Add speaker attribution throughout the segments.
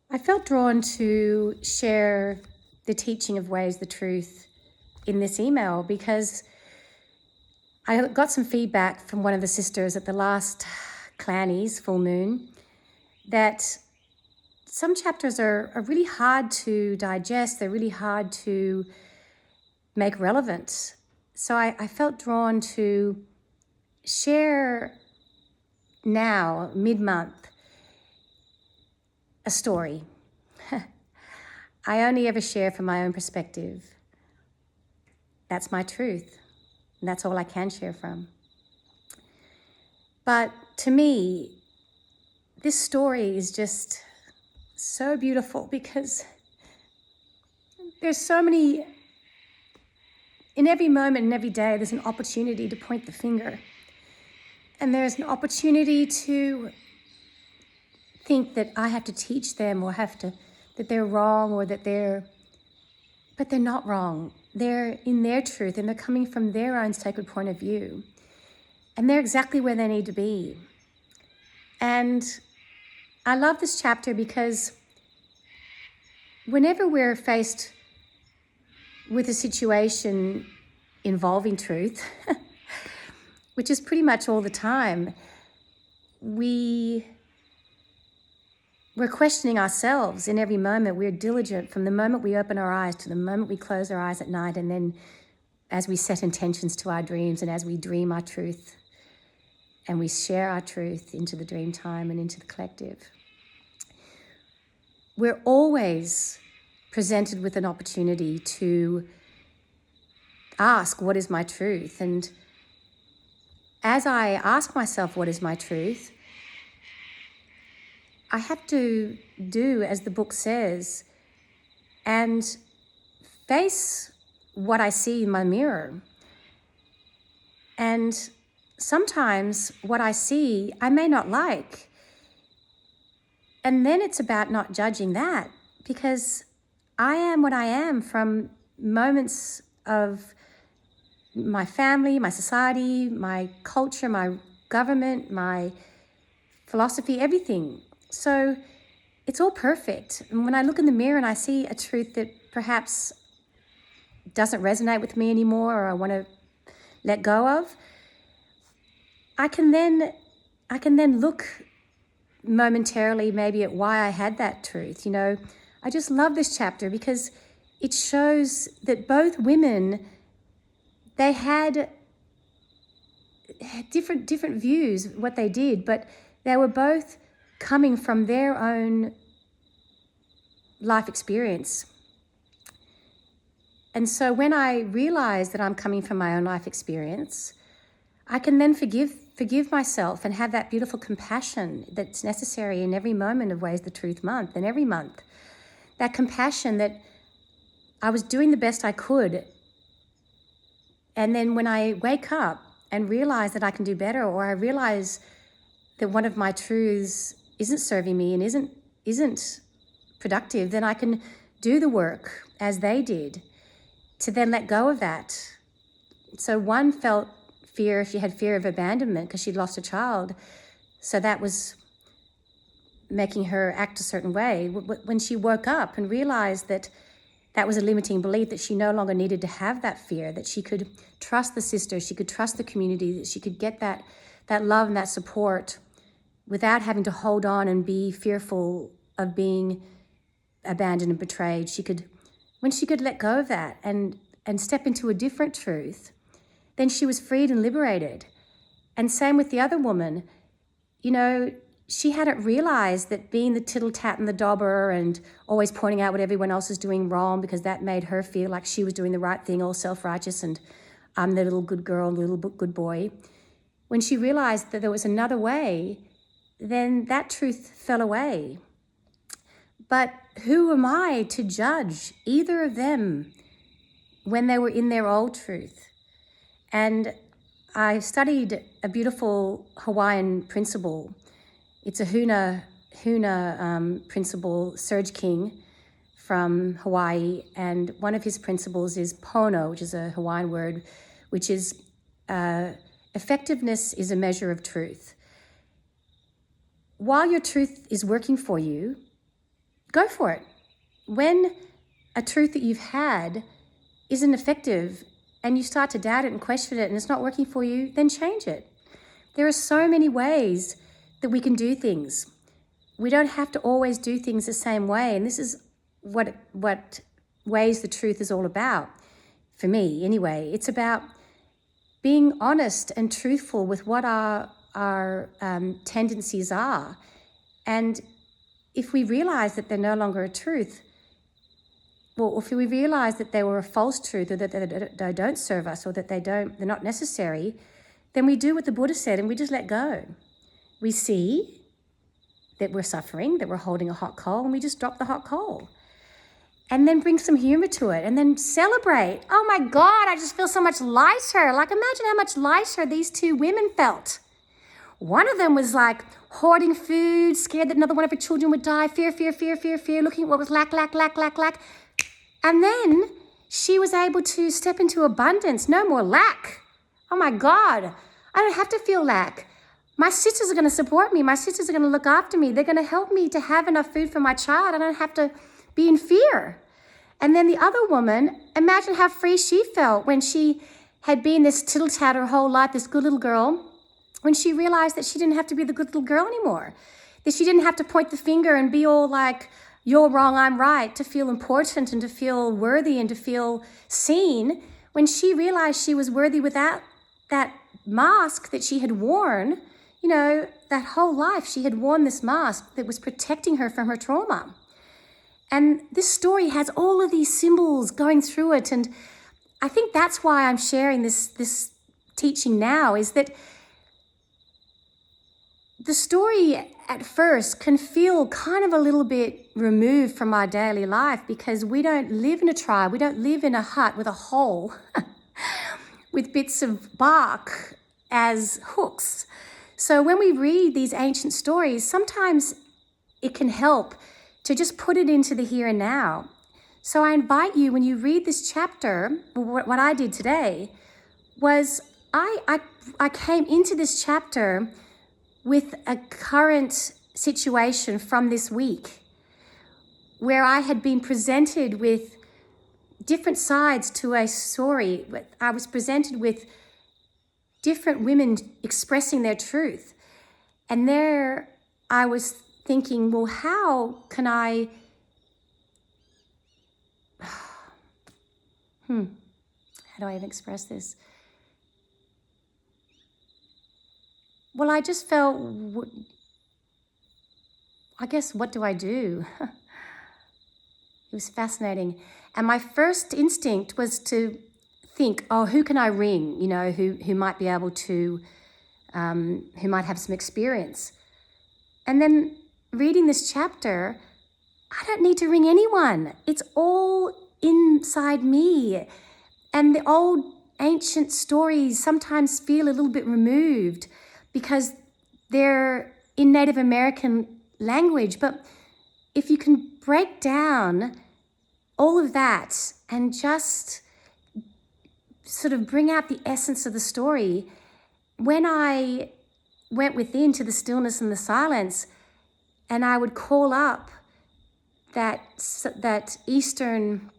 Speaker 1: I felt drawn to share the teaching of Ways the Truth in this email because I got some feedback from one of the sisters at the last Clannies full moon that some chapters are really hard to digest. They're really hard to make relevant. So I felt drawn to share now, mid-month, a story. I only ever share from my own perspective. That's my truth. And that's all I can share from. But to me, this story is just so beautiful because there's so many, in every moment and every day, there's an opportunity to point the finger. And there's an opportunity to think that I have to teach them or that they're wrong or but they're not wrong. They're in their truth and they're coming from their own sacred point of view. And they're exactly where they need to be. And I love this chapter because whenever we're faced with a situation involving truth, which is pretty much all the time, we're questioning ourselves in every moment. We're diligent from the moment we open our eyes to the moment we close our eyes at night, and then as we set intentions to our dreams and as we dream our truth and we share our truth into the dream time and into the collective. We're always presented with an opportunity to ask, what is my truth? And as I ask myself, what is my truth? I have to do as the book says and face what I see in my mirror. And sometimes what I see, I may not like. And then it's about not judging that because I am what I am from moments of my family, my society, my culture, my government, my philosophy, everything. So it's all perfect. And when I look in the mirror and I see a truth that perhaps doesn't resonate with me anymore or I want to let go of, I can then look momentarily maybe at why I had that truth. You know, I just love this chapter because it shows that both women, they had different views, what they did, but they were both coming from their own life experience. And so when I realize that I'm coming from my own life experience, I can then forgive myself and have that beautiful compassion that's necessary in every moment of Ways the Truth month and every month. That compassion that I was doing the best I could. And then when I wake up and realize that I can do better, or I realize that one of my truths isn't serving me and isn't productive, then I can do the work as they did to then let go of that. So one felt fear, she had fear of abandonment because she'd lost a child. So that was making her act a certain way. When she woke up and realized that that was a limiting belief, that she no longer needed to have that fear, that she could trust the sister, she could trust the community, that she could get that love and that support without having to hold on and be fearful of being abandoned and betrayed. When she could let go of that and step into a different truth, then she was freed and liberated. And same with the other woman. You know, she hadn't realized that being the tittle-tat and the dauber and always pointing out what everyone else is doing wrong because that made her feel like she was doing the right thing, all self-righteous, and I'm the little good girl, little good boy. When she realized that there was another way, then that truth fell away. But who am I to judge either of them when they were in their old truth? And I studied a beautiful Hawaiian principle. It's a Huna principle, Serge King from Hawaii. And one of his principles is pono, which is a Hawaiian word, which is effectiveness is a measure of truth. While your truth is working for you, go for it. When a truth that you've had isn't effective and you start to doubt it and question it and it's not working for you, then change it. There are so many ways that we can do things. We don't have to always do things the same way. And this is what Ways the Truth is all about. For me, anyway, it's about being honest and truthful with what our tendencies are. And if we realize that they're no longer a truth, well, if we realize that they were a false truth, or that they don't serve us, or that they're not necessary, then we do what the Buddha said and we just let go. We see that we're suffering, that we're holding a hot coal, and we just drop the hot coal. And then bring some humor to it, and then celebrate. Oh my God, I just feel so much lighter. Like, imagine how much lighter these two women felt. One of them was like hoarding food, scared that another one of her children would die, fear, looking at what was lack. And then she was able to step into abundance, no more lack. Oh my God, I don't have to feel lack. My sisters are going to support me. My sisters are going to look after me. They're going to help me to have enough food for my child. I don't have to be in fear. And then the other woman, imagine how free she felt when she had been this tittle-tat her whole life, this good little girl, when she realized that she didn't have to be the good little girl anymore, that she didn't have to point the finger and be all like, you're wrong, I'm right, to feel important and to feel worthy and to feel seen. When she realized she was worthy without that mask that she had worn, that whole life she had worn this mask that was protecting her from her trauma. And this story has all of these symbols going through it. And I think that's why I'm sharing this teaching now, is that the story at first can feel kind of a little bit removed from our daily life, because we don't live in a tribe. We don't live in a hut with a hole with bits of bark as hooks. So when we read these ancient stories, sometimes it can help to just put it into the here and now. So I invite you, when you read this chapter, what I did today was I came into this chapter with a current situation from this week where I had been presented with different sides to a story. I was presented with different women expressing their truth. And there I was thinking, well, how can I, how do I even express this? Well, I just felt, I guess, what do I do? It was fascinating. And my first instinct was to think, oh, who can I ring, who might be able to, who might have some experience. And then reading this chapter, I don't need to ring anyone. It's all inside me. And the old ancient stories sometimes feel a little bit removed because they're in Native American language. But if you can break down all of that and just sort of bring out the essence of the story, when I went within to the stillness and the silence, and I would call up the Eastern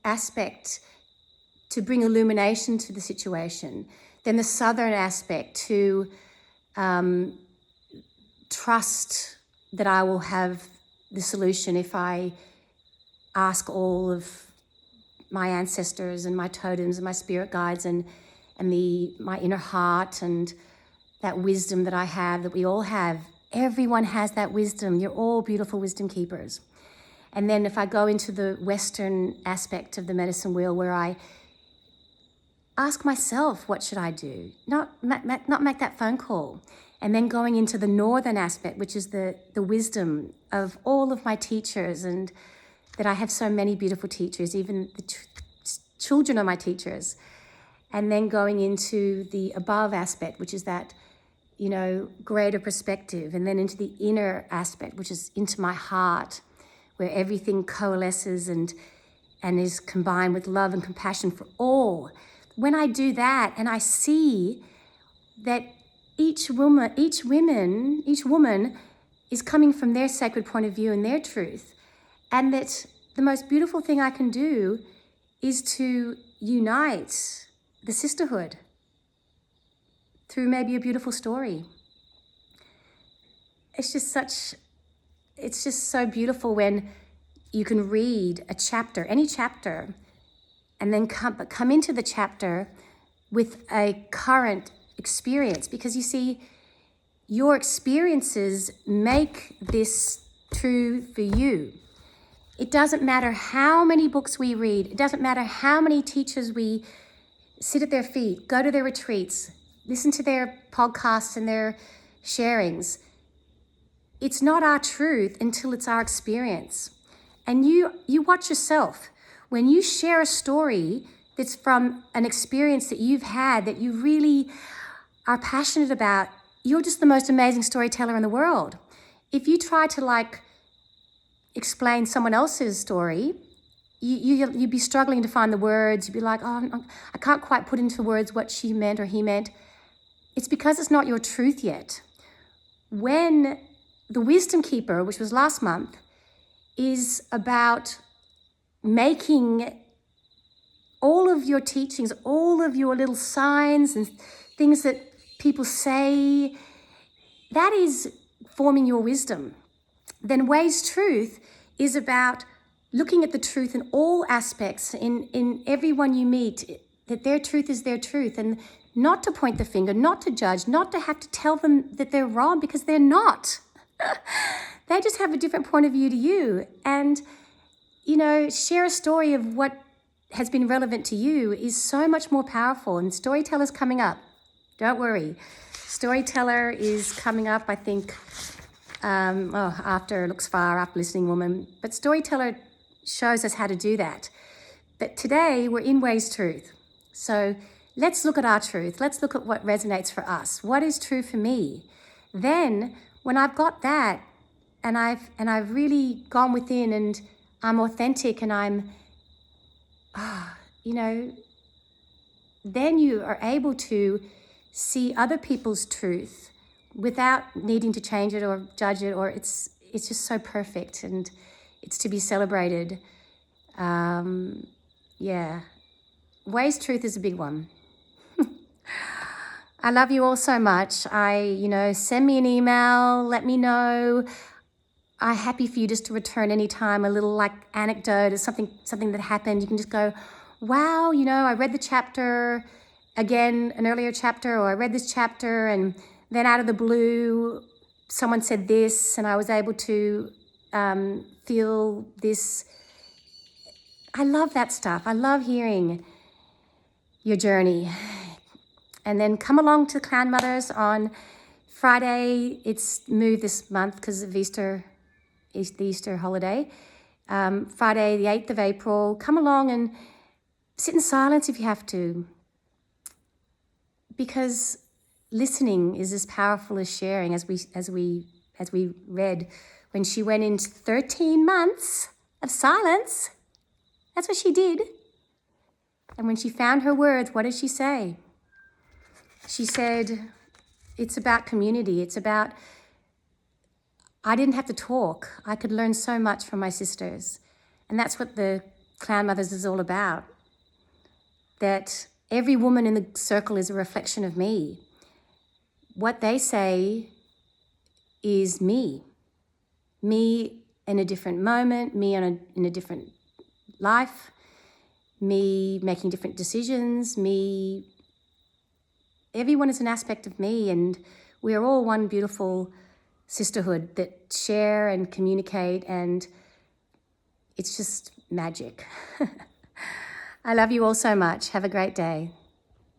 Speaker 1: aspect to bring illumination to the situation, then the Southern aspect to trust that I will have the solution if I ask all of my ancestors and my totems and my spirit guides and my inner heart and that wisdom that I have, that we all have. Everyone has that wisdom. You're all beautiful wisdom keepers. And then if I go into the Western aspect of the medicine wheel, where I ask myself, what should I do? Not make that phone call. And then going into the Northern aspect, which is the wisdom of all of my teachers, and that I have so many beautiful teachers, even the children are my teachers. And then going into the above aspect, which is that, greater perspective. And then into the inner aspect, which is into my heart, where everything coalesces and is combined with love and compassion for all. When I do that and I see that each woman is coming from their sacred point of view and their truth. And that the most beautiful thing I can do is to unite the sisterhood through maybe a beautiful story. It's just so beautiful when you can read a chapter, any chapter, and then come into the chapter with a current experience. Because you see, your experiences make this true for you. It doesn't matter how many books we read. It doesn't matter how many teachers we sit at their feet, go to their retreats, listen to their podcasts and their sharings. It's not our truth until it's our experience. And you watch yourself. When you share a story that's from an experience that you've had, that you really are passionate about, you're just the most amazing storyteller in the world. If you try to explain someone else's story, you'd be struggling to find the words. You'd be like, oh, I can't quite put into words what she meant or he meant. It's because it's not your truth yet. When the Wisdom Keeper, which was last month, is about making all of your teachings, all of your little signs and things that people say, that is forming your wisdom. Then Way's Truth is about looking at the truth in all aspects, in everyone you meet, that their truth is their truth, and not to point the finger, not to judge, not to have to tell them that they're wrong, because they're not. They just have a different point of view to you. And, share a story of what has been relevant to you is so much more powerful. And Storyteller's coming up. Don't worry. Storyteller is coming up, I think, after Looks Far, after Listening Woman. But Storyteller shows us how to do that. But today we're in Way's Truth. So let's look at our truth. Let's look at what resonates for us. What is true for me? Then when I've got that, and I've really gone within and I'm authentic and I'm, then you are able to see other people's truth without needing to change it or judge it, or it's just so perfect and it's to be celebrated. Way's Truth is a big one. I love you all so much. Send me an email, let me know. I'm happy for you just to return anytime a little anecdote or something that happened. You can just go, wow, I read the chapter again, an earlier chapter, or I read this chapter and then out of the blue, someone said this and I was able to feel this. I love that stuff. I love hearing your journey. And then come along to Clan Mothers on Friday. It's moved this month because of Easter, the Easter holiday. Friday, the 8th of April. Come along and sit in silence if you have to. Because listening is as powerful as sharing, as we read when she went into 13 months of silence. That's what she did. And when she found her words, what did she say? She said, it's about community. It's about, I didn't have to talk. I could learn so much from my sisters. And that's what the Clan Mothers is all about. That every woman in the circle is a reflection of me. What they say is me. Me in a different moment, me in a different life, me making different decisions, everyone is an aspect of me, and we are all one beautiful sisterhood that share and communicate, and it's just magic. I love you all so much. Have a great day.